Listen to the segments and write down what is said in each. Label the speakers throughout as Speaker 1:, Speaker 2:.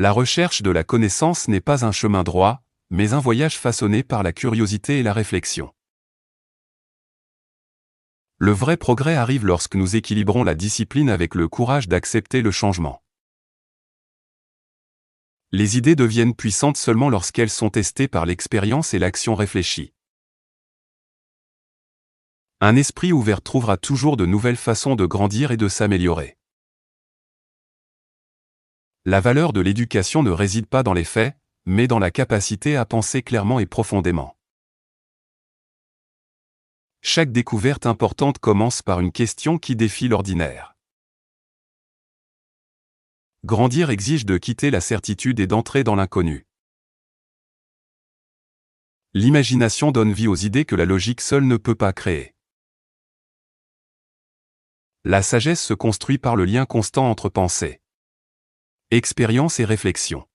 Speaker 1: La recherche de la connaissance n'est pas un chemin droit, mais un voyage façonné par la curiosité et la réflexion. Le vrai progrès arrive lorsque nous équilibrons la discipline avec le courage d'accepter le changement. Les idées deviennent puissantes seulement lorsqu'elles sont testées par l'expérience et l'action réfléchie. Un esprit ouvert trouvera toujours de nouvelles façons de grandir et de s'améliorer. La valeur de l'éducation ne réside pas dans les faits, mais dans la capacité à penser clairement et profondément. Chaque découverte importante commence par une question qui défie l'ordinaire. Grandir exige de quitter la certitude et d'entrer dans l'inconnu. L'imagination donne vie aux idées que la logique seule ne peut pas créer. La sagesse se construit par le lien constant entre pensée, expérience et réflexion.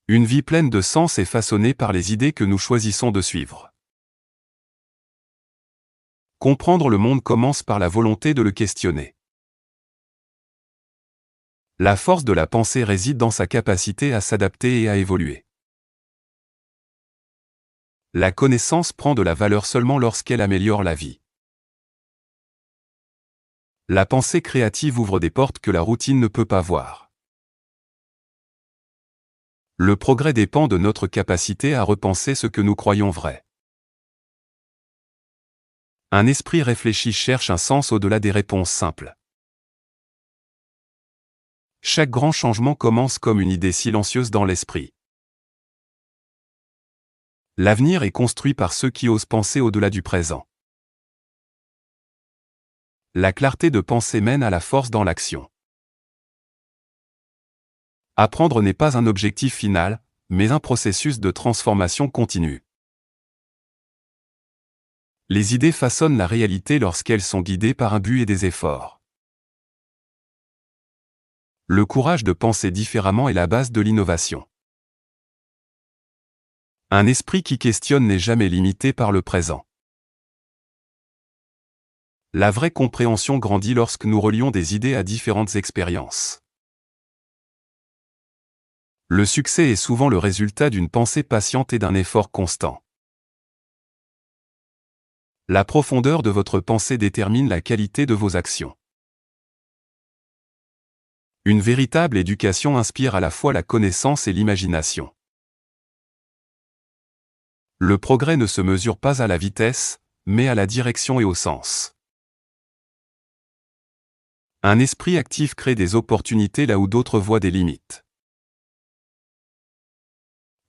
Speaker 1: Une vie pleine de sens est façonnée par les idées que nous choisissons de suivre. Comprendre le monde commence par la volonté de le questionner. La force de la pensée réside dans sa capacité à s'adapter et à évoluer. La connaissance prend de la valeur seulement lorsqu'elle améliore la vie. La pensée créative ouvre des portes que la routine ne peut pas voir. Le progrès dépend de notre capacité à repenser ce que nous croyons vrai. Un esprit réfléchi cherche un sens au-delà des réponses simples. Chaque grand changement commence comme une idée silencieuse dans l'esprit. L'avenir est construit par ceux qui osent penser au-delà du présent. La clarté de pensée mène à la force dans l'action. Apprendre n'est pas un objectif final, mais un processus de transformation continue. Les idées façonnent la réalité lorsqu'elles sont guidées par un but et des efforts. Le courage de penser différemment est la base de l'innovation. Un esprit qui questionne n'est jamais limité par le présent. La vraie compréhension grandit lorsque nous relions des idées à différentes expériences. Le succès est souvent le résultat d'une pensée patiente et d'un effort constant. La profondeur de votre pensée détermine la qualité de vos actions. Une véritable éducation inspire à la fois la connaissance et l'imagination. Le progrès ne se mesure pas à la vitesse, mais à la direction et au sens. Un esprit actif crée des opportunités là où d'autres voient des limites.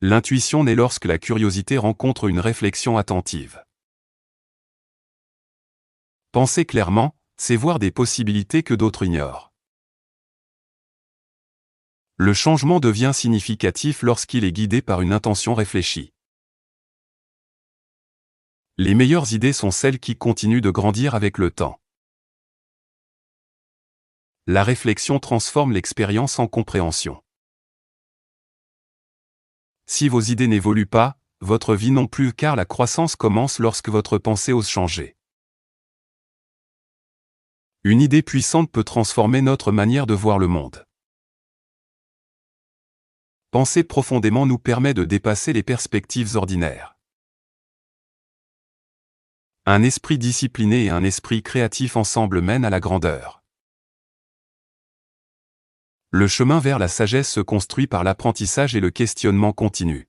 Speaker 1: L'intuition naît lorsque la curiosité rencontre une réflexion attentive. Penser clairement, c'est voir des possibilités que d'autres ignorent. Le changement devient significatif lorsqu'il est guidé par une intention réfléchie. Les meilleures idées sont celles qui continuent de grandir avec le temps. La réflexion transforme l'expérience en compréhension. Si vos idées n'évoluent pas, votre vie non plus, car la croissance commence lorsque votre pensée ose changer. Une idée puissante peut transformer notre manière de voir le monde. Penser profondément nous permet de dépasser les perspectives ordinaires. Un esprit discipliné et un esprit créatif ensemble mènent à la grandeur. Le chemin vers la sagesse se construit par l'apprentissage et le questionnement continu.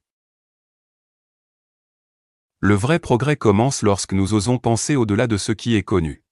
Speaker 1: Le vrai progrès commence lorsque nous osons penser au-delà de ce qui est connu.